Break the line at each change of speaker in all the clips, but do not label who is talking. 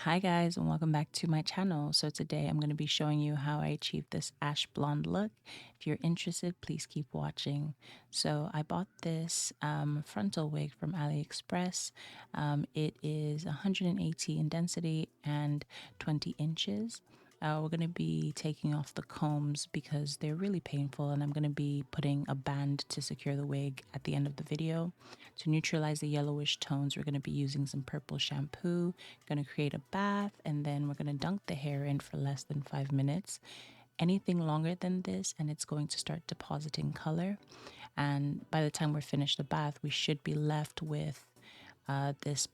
Hi guys, and welcome back to my channel. So today I'm going to be showing you how I achieved this ash blonde look. If you're interested, please keep watching. So I bought this frontal wig from AliExpress. It is 180 in density and 20 inches. We're going to be taking off the combs because they're really painful, and I'm going to be putting a band to secure the wig at the end of the video. To neutralize the yellowish tones, we're going to be using some purple shampoo, going to create a bath, and then we're going to dunk the hair in for less than 5 minutes. Anything longer than this and it's going to start depositing color, and by the time we're finished the bath, we should be left with this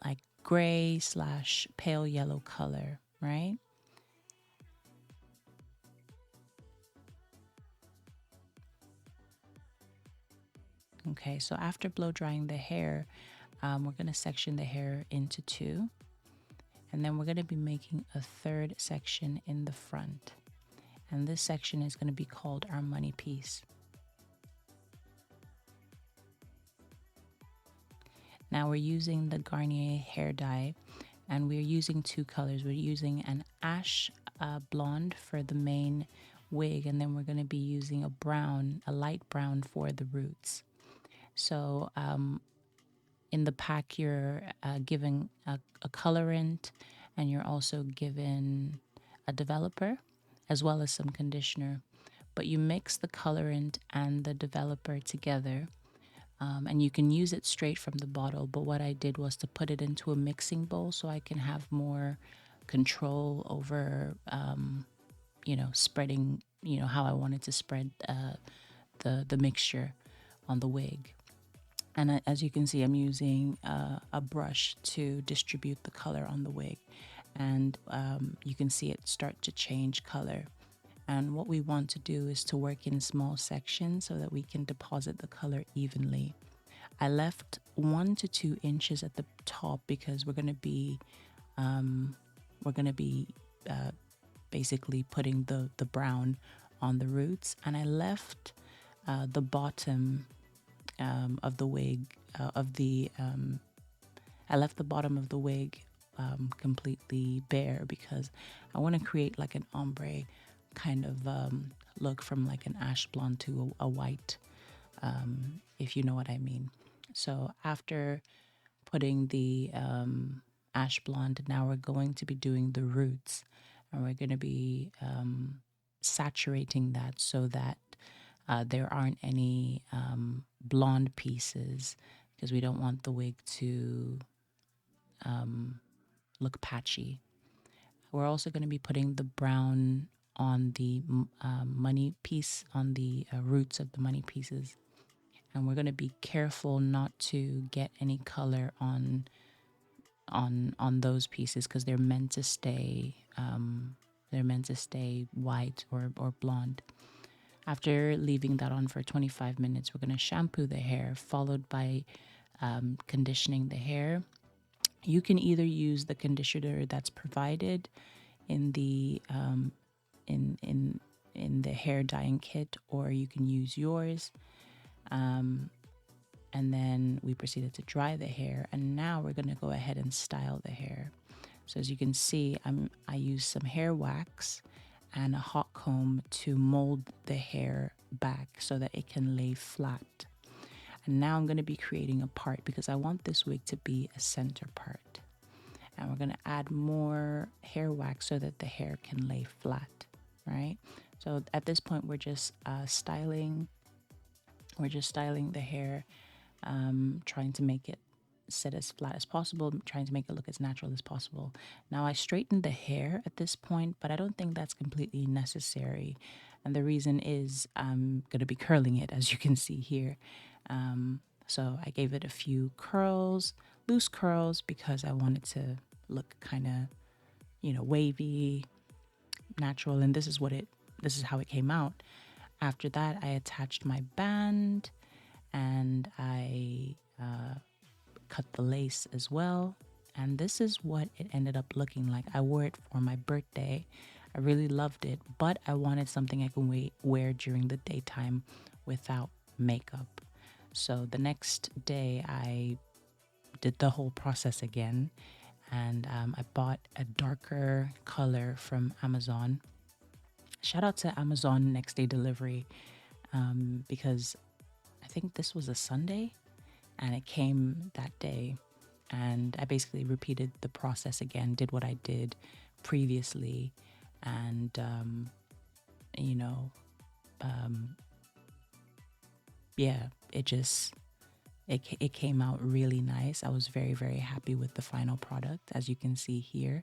like gray slash pale yellow color, right? Okay, so after blow drying the hair, we're going to section the hair into two, and then we're going to be making a third section in the front, and this section is going to be called our money piece. Now we're using the Garnier hair dye, and we're using two colors. We're using an ash blonde for the main wig, and then we're going to be using a brown, a light brown for the roots. So in the pack, you're given a colorant, and you're also given a developer as well as some conditioner. But you mix the colorant and the developer together, and you can use it straight from the bottle. But what I did was to put it into a mixing bowl so I can have more control over, spreading, how I wanted to spread the mixture on the wig. And as you can see, I'm using a brush to distribute the color on the wig. And you can see it start to change color. And what we want to do is to work in small sections so that we can deposit the color evenly. I left 1 to 2 inches at the top because we're going to be basically putting the brown on the roots, and I left the bottom of the wig I left the bottom of the wig completely bare because I want to create like an ombre kind of look, from like an ash blonde to a white, if you know what I mean. So after putting the ash blonde, now we're going to be doing the roots, and we're going to be saturating that so that there aren't any blonde pieces, because we don't want the wig to look patchy. We're also going to be putting the brown on the money piece, on the roots of the money pieces, and we're going to be careful not to get any color on those pieces because they're meant to stay white or blonde. After leaving that on for 25 minutes, we're going to shampoo the hair, followed by conditioning the hair. You can either use the conditioner that's provided in the in the hair dyeing kit, or you can use yours. And then we proceeded to dry the hair, and now we're going to go ahead and style the hair. So as you can see, I use some hair wax and a hot comb to mold the hair back so that it can lay flat. And now I'm going to be creating a part because I want this wig to be a center part. And we're going to add more hair wax so that the hair can lay flat, right? So at this point, we're just styling. We're just styling the hair, trying to make it sit as flat as possible, trying to make it look as natural as possible. Now I straightened the hair at this point, but I don't think that's completely necessary. And the reason is I'm going to be curling it, as you can see here. So I gave it a few curls, loose curls, because I wanted to look kind of, wavy, natural. And this is how it came out. After that, I attached my band, and I cut the lace as well. And this is what it ended up looking like. I wore it for my birthday. I really loved it, but I wanted something I can wear during the daytime without makeup. So the next day I did the whole process again, And I bought a darker color from Amazon. Shout out to Amazon next day delivery, because I think this was a Sunday and it came that day. And I basically repeated the process again, did what I did previously, and you know, yeah, it came out really nice. I was very, very happy with the final product, as you can see here.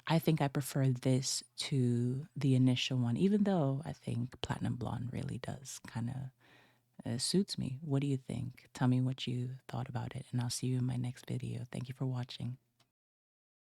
I think I prefer this to the initial one, even though I think Platinum Blonde really does kind of suits me. What do you think? Tell me what you thought about it, and I'll see you in my next video. Thank you for watching.